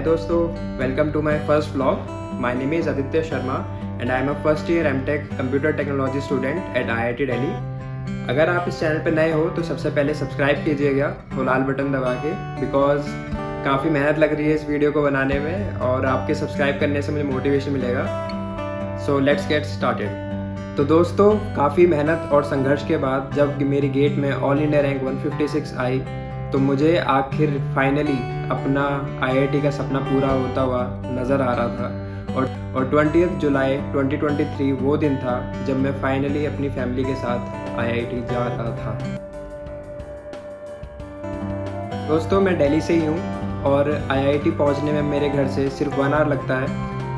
दोस्तों, welcome to my first vlog. My name is Aditya Sharma and I am a first year MTech computer technology student at IIT Delhi. अगर आप इस channel पर नए हो तो सबसे पहले सब्सक्राइब कीजिएगा वो लाल बटन दबा के, बिकॉज काफ़ी मेहनत लग रही है इस वीडियो को बनाने में और आपके सब्सक्राइब करने से मुझे मोटिवेशन मिलेगा। So let's get started. तो दोस्तों, काफ़ी मेहनत और संघर्ष के बाद जब मेरी गेट में ऑल इंडिया रैंक 156 आई तो मुझे आखिर फाइनली अपना IIT का सपना पूरा होता हुआ नज़र आ रहा था। और 20 जुलाई 2023 वो दिन था जब मैं फाइनली अपनी फैमिली के साथ IIT जा रहा था। दोस्तों, मैं दिल्ली से ही हूँ और IIT पहुँचने में मेरे घर से सिर्फ 1 आवर लगता है।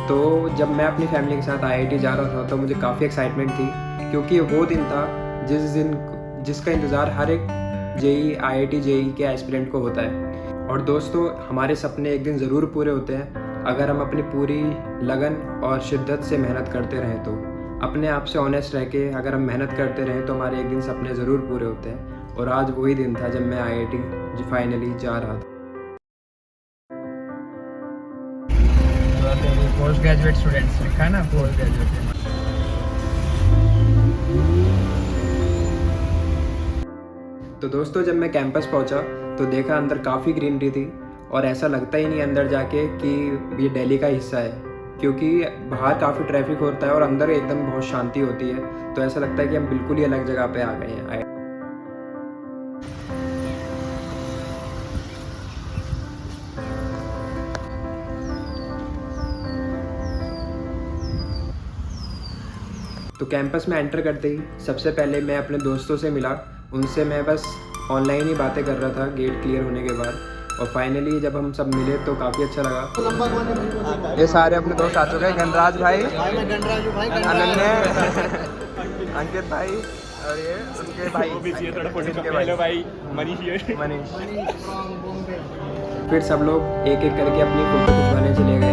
तो जब मैं अपनी फैमिली के साथ IIT जा रहा था तो मुझे काफ़ी एक्साइटमेंट थी, क्योंकि वो दिन था जिसका इंतज़ार हर एक IIT JEE के एस्पिरेंट को होता है। और दोस्तों, हमारे सपने एक दिन ज़रूर पूरे होते हैं अगर हम अपनी पूरी लगन और शिद्दत से मेहनत करते रहें। तो अपने आप से ऑनेस्ट रह के अगर हम मेहनत करते रहें तो हमारे एक दिन सपने ज़रूर पूरे होते हैं। और आज वही दिन था जब मैं IIT फाइनली जा रहा था। पोस्ट ग्रेजुएट स्टूडेंट्स लिखा है ना, पोस्ट ग्रेजुएट। तो दोस्तों, जब मैं कैंपस पहुंचा तो देखा अंदर काफ़ी ग्रीनरी थी और ऐसा लगता ही नहीं अंदर जाके कि ये दिल्ली का हिस्सा है, क्योंकि बाहर काफ़ी ट्रैफिक होता है और अंदर एकदम बहुत शांति होती है। तो ऐसा लगता है कि हम बिल्कुल ही अलग जगह पे आ गए हैं। तो कैंपस में एंटर करते ही सबसे पहले मैं अपने दोस्तों से मिला। उनसे मैं बस ऑनलाइन ही बातें कर रहा था गेट क्लियर होने के बाद, और फाइनली जब हम सब मिले तो काफ़ी अच्छा लगा। ये सारे अपने दोस्त आ चुके हैं, गणराज भाई, अनन्या, अंकित भाई और ये उनके भाई मनीष। फिर सब लोग एक एक करके अपनी फोटो खिंचवाने चले गए।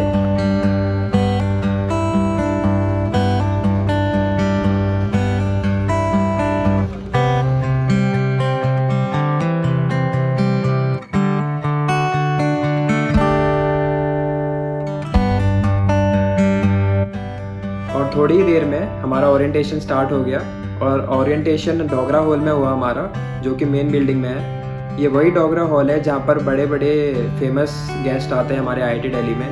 थोड़ी ही देर में हमारा ओरिएंटेशन स्टार्ट हो गया और ओरिएंटेशन डोगरा हॉल में हुआ हमारा, जो कि मेन बिल्डिंग में है। ये वही डोगरा हॉल है जहाँ पर बड़े बड़े फेमस गेस्ट आते हैं हमारे IIT दिल्ली में।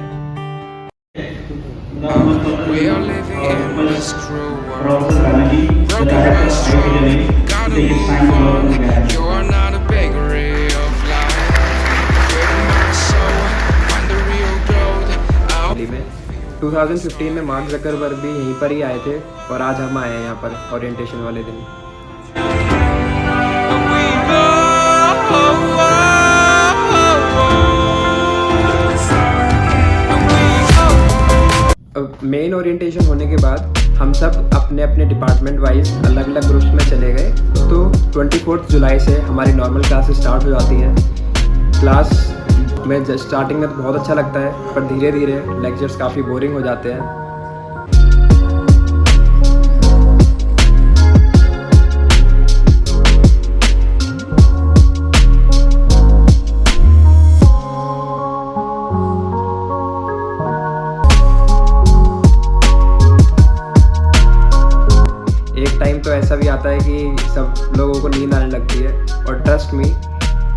में 2015 में मार्क ज़करबर्ग भी यहीं पर ही आए थे और आज हम आए हैं यहाँ पर ओरिएंटेशन वाले दिन। मेन ओरिएंटेशन होने के बाद हम सब अपने अपने डिपार्टमेंट वाइज अलग अलग ग्रुप्स में चले गए। तो 24 जुलाई से हमारी नॉर्मल क्लासेस स्टार्ट हो जाती हैं। क्लास में स्टार्टिंग में तो बहुत अच्छा लगता है, पर धीरे धीरे लेक्चर्स काफ़ी बोरिंग हो जाते हैं। एक टाइम तो ऐसा भी आता है कि सब लोगों को नींद आने लगती है, और ट्रस्ट मी,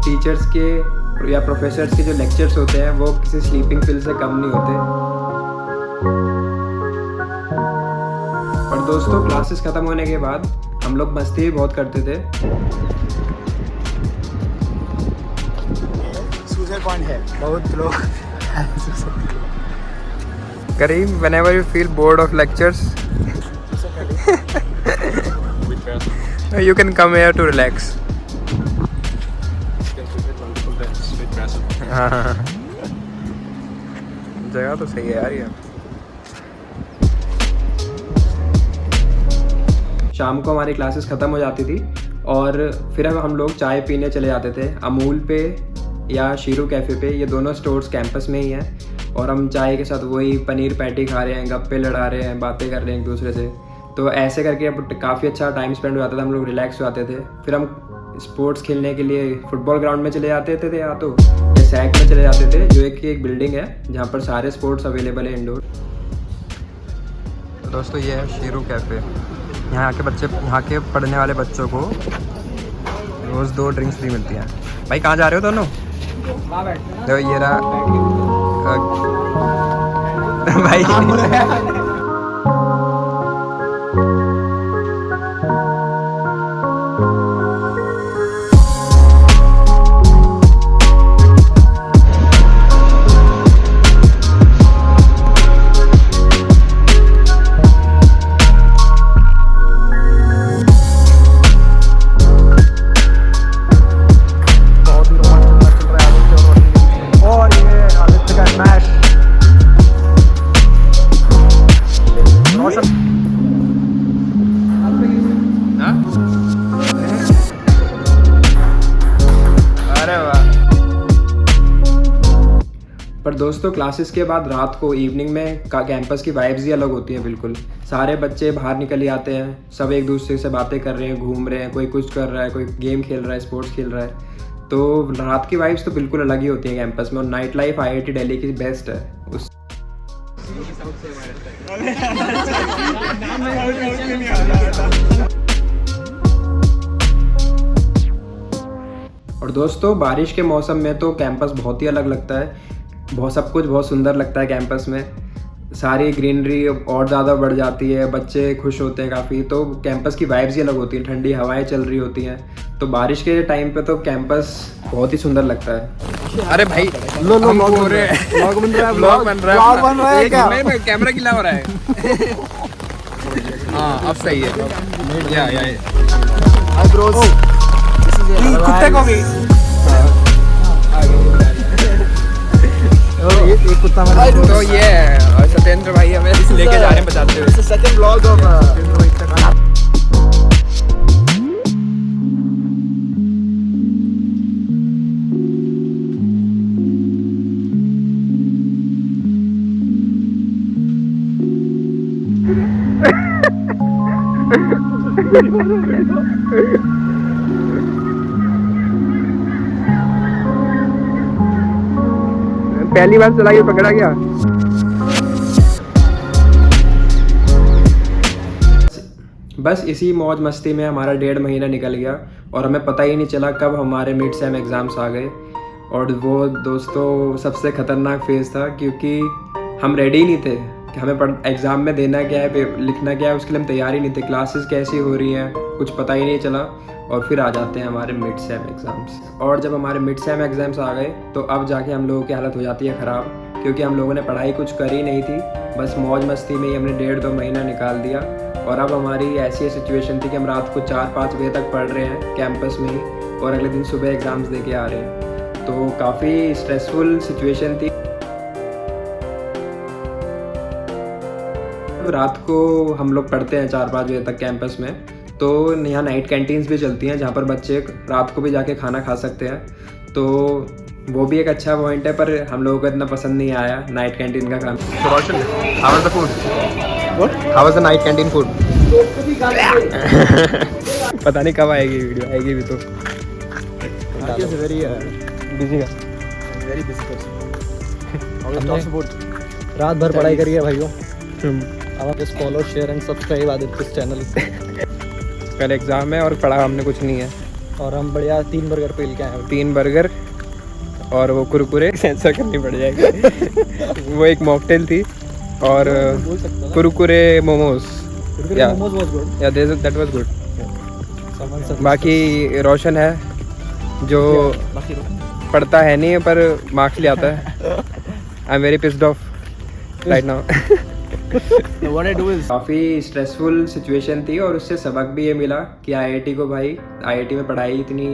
टीचर्स के या प्रोफेसर्स के जो लेक्चर्स होते हैं वो किसी स्लीपिंग पिल से कम नहीं होते। और दोस्तों, क्लासेस ख़त्म होने के बाद हम लोग मस्ती भी बहुत करते थे। सुसाइड पॉइंट है बहुत लोग। करीम, whenever you feel bored of lectures, you can come here to relax. हाँ, जगह तो सही है यार ये। शाम को हमारी क्लासेस ख़त्म हो जाती थी और फिर अब हम लोग चाय पीने चले जाते थे अमूल पे या शीरू कैफ़े पे। ये दोनों स्टोर्स कैंपस में ही हैं और हम चाय के साथ वही पनीर पैटी खा रहे हैं, गप्पे लड़ा रहे हैं, बातें कर रहे हैं एक दूसरे से। तो ऐसे करके अब काफ़ी अच्छा टाइम स्पेंड हो जाता था, हम लोग रिलैक्स हो जाते थे। फिर हम स्पोर्ट्स खेलने के लिए फुटबॉल ग्राउंड में चले जाते थे या तो जैसे सैक में चले जाते थे, जो एक बिल्डिंग है जहाँ पर सारे स्पोर्ट्स अवेलेबल है इंडोर। दोस्तों ये है शीरू कैफ़े। यहाँ के पढ़ने वाले बच्चों को रोज़ 2 ड्रिंक्स फ्री मिलती हैं। भाई कहाँ जा रहे हो दोनों? तो ये रहा भाई पर दोस्तों क्लासेस के बाद रात को इवनिंग में कैंपस की वाइब्स ही अलग होती हैं बिल्कुल। सारे बच्चे बाहर निकल ही आते हैं, सब एक दूसरे से बातें कर रहे हैं, घूम रहे हैं, कोई कुछ कर रहा है, कोई गेम खेल रहा है, स्पोर्ट्स खेल रहा है। तो रात की वाइब्स तो बिल्कुल अलग ही होती हैं कैंपस में। और नाइट लाइफ IIT दिल्ली की बेस्ट है। उस और दोस्तों बारिश के मौसम में तो कैंपस बहुत ही अलग लगता है। सब कुछ बहुत सुंदर लगता है कैंपस में। सारी ग्रीनरी और ज़्यादा बढ़ जाती है, बच्चे खुश होते हैं काफ़ी। तो कैंपस की वाइब्स ही अलग होती हैं, ठंडी हवाएं चल रही होती हैं। तो बारिश के टाइम पे तो कैंपस बहुत ही सुंदर लगता है। अरे भाई व्लॉग बन रहा है क्या? कैमरा गिला हो रहा है। हाँ अब सही है। कुत्ते को भी एक कुत्ता तो ये सत्येंद्र भाई हमें लेके जा रहे हैं बताते हुए। सेकंड व्लॉग ऑफ पहली बार चला के पकड़ा गया। बस इसी मौज मस्ती में हमारा 1.5 महीना निकल गया और हमें पता ही नहीं चला कब हमारे मिड सेम एग्ज़ाम्स आ गए। और वो दोस्तों सबसे ख़तरनाक फेज़ था, क्योंकि हम रेडी नहीं थे कि हमें एग्ज़ाम में देना क्या है, लिखना क्या है, उसके लिए हम तैयार ही नहीं थे। क्लासेस कैसी हो रही हैं कुछ पता ही नहीं चला। और फिर आ जाते हैं हमारे मिड सेम एग्ज़ाम्स। और जब हमारे मिड सेम एग्ज़ाम्स आ गए तो अब जाके हम लोगों की हालत हो जाती है ख़राब, क्योंकि हम लोगों ने पढ़ाई कुछ करी नहीं थी। बस मौज मस्ती में ही हमने 1.5-2 महीना निकाल दिया। और अब हमारी ऐसी सिचुएशन थी कि हम रात को 4-5 बजे तक पढ़ रहे हैं कैंपस में ही, और अगले दिन सुबह एग्ज़ाम्स दे के आ रहे हैं। तो काफ़ी स्ट्रेसफुल सिचुएशन थी। रात को हम लोग पढ़ते हैं 4-5 बजे तक कैंपस में। तो यहाँ नाइट कैंटीन्स भी चलती हैं जहाँ पर बच्चे रात को भी जाके खाना खा सकते हैं। तो वो भी एक अच्छा पॉइंट है, पर हम लोगों को इतना पसंद नहीं आया नाइट कैंटीन का खाना। How was the food? How was the night canteen food? पता नहीं कब आएगी वीडियो, आएगी भी तो। वेरी बिजी रात भर पढ़ाई करी है भाइयों। अब just follow share and subscribe Aditya channel. कल एग्ज़ाम है और पढ़ा हमने कुछ नहीं है। और हम बढ़िया 3 बर्गर पेल के आए हैं। 3 बर्गर और वो कुरकुरे सेंसर करनी पड़ जाएगी। वो एक मॉकटेल थी और Kurkure momos. That was good. बाकी रोशन है जो पढ़ता है नहीं है पर मार्क्स ले आता है। I am very pissed off right now. काफ़ी स्ट्रेसफुल सिचुएशन थी और उससे सबक भी ये मिला कि IIT को भाई IIT में पढ़ाई इतनी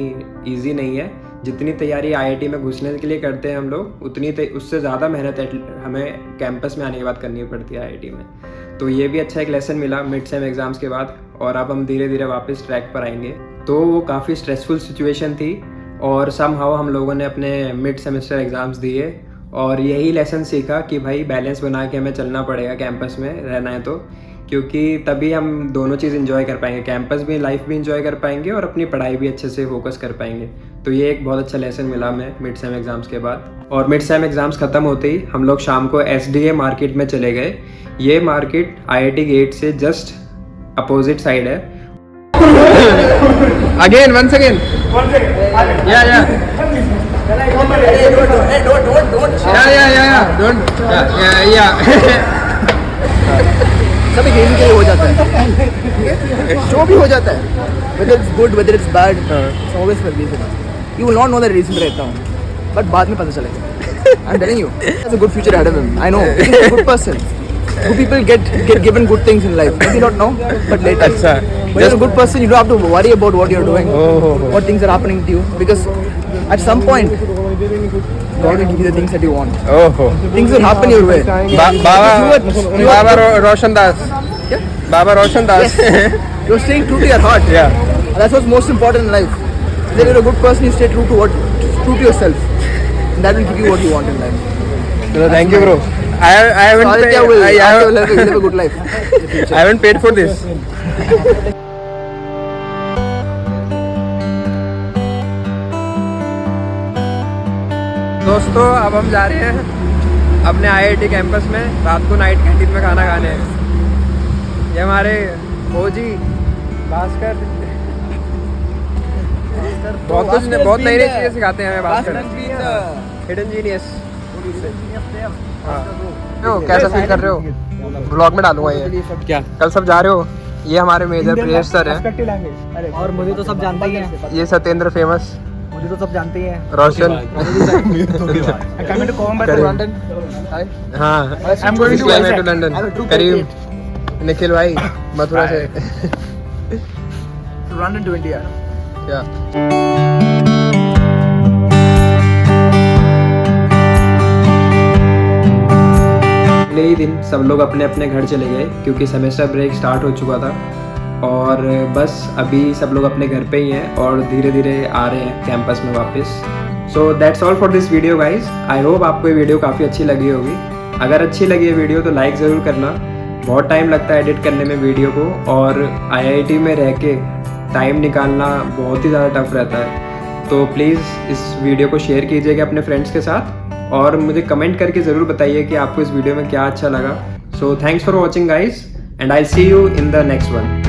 इजी नहीं है। जितनी तैयारी IIT में घुसने के लिए करते हैं हम लोग, उतनी उससे ज़्यादा मेहनत हमें कैंपस में आने के बाद करनी पड़ती है IIT में। तो ये भी अच्छा एक लेसन मिला मिड सेम एग्ज़ाम्स के बाद। और अब हम धीरे धीरे वापस ट्रैक पर आएंगे। तो वो काफ़ी स्ट्रेसफुल सिचुएशन थी और समहाउ हम लोगों ने अपने मिड सेमेस्टर एग्ज़ाम्स दिए और यही लेसन सीखा कि भाई बैलेंस बना के हमें चलना पड़ेगा कैंपस में रहना है तो। क्योंकि तभी हम दोनों चीज़ इंजॉय कर पाएंगे, कैंपस भी लाइफ भी इंजॉय कर पाएंगे और अपनी पढ़ाई भी अच्छे से फोकस कर पाएंगे। तो ये एक बहुत अच्छा लेसन मिला हमें मिड सेम एग्ज़ाम्स के बाद। और मिड सेम एग्ज़ाम्स ख़त्म होते ही हम लोग शाम को SDA मार्केट में चले गए। ये मार्केट IIT गेट से जस्ट अपोजिट साइड है। अगेन वंस अगेन या सभी गेम के लिए हो जाता है, शो भी हो जाता है, whether it's good whether it's bad, it's always for reason. You will not know the reason right now, but बाद में पता चलेगा. I'm telling you, he has a good future ahead of him. I know. He's a good person. Good people get given good things in life. Maybe not now, but later. When you're a good person, you don't have to worry about what you're doing, what things are happening to you, because at some point, God will give you the things that you want. Things will happen your way. Baba Roshan Das, Baba Roshan Das. You're staying true to your heart. Yeah. And that's what's most important in life. If you're a good person, you stay true to yourself. And that will give you what you want in life. So thank you, bro. I haven't Aditya will live a good life. I haven't paid for this. दोस्तों अब हम जा रहे हैं अपने IIT campus में रात को नाइट कैंटीन में खाना खाने। ये हमारे OG भास्कर बहुत नई नई चीज़ें सिखाते हैं हमें भास्कर। Hidden genius. हाँ कैसा फील कर रहे हो? ब्लॉग में डालूंगा ये। क्या कल सब जा रहे हो? ये हमारे मेजर प्रियेश सर हैं। और मुझे तो सब जानते ही हैं। ये सत्येंद्र फेमस। मुझे तो सब जानते ही हैं। रोशन। हाँ टू लंदन। करीम, निखिल भाई मथुरा से। London to India. क्या अगले ही दिन सब लोग अपने अपने घर चले गए क्योंकि सेमेस्टर ब्रेक स्टार्ट हो चुका था। और बस अभी सब लोग अपने घर पे ही हैं और धीरे धीरे आ रहे हैं कैंपस में वापस। So that's all for this video guys. I hope आपको ये वीडियो काफ़ी अच्छी लगी होगी। अगर अच्छी लगी है वीडियो तो लाइक ज़रूर करना। बहुत टाइम लगता है एडिट करने में वीडियो को, और IIT में रह के टाइम निकालना बहुत ही ज़्यादा टफ रहता है। तो प्लीज़ इस वीडियो को शेयर कीजिएगा अपने फ्रेंड्स के साथ और मुझे कमेंट करके ज़रूर बताइए कि आपको इस वीडियो में क्या अच्छा लगा। So thanks for watching guys and I see you in the next one.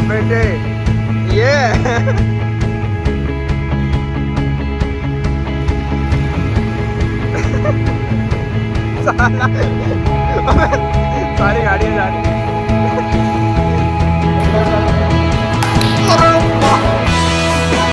बेटे ये सारी गाड़ियाँ जा रही हैं।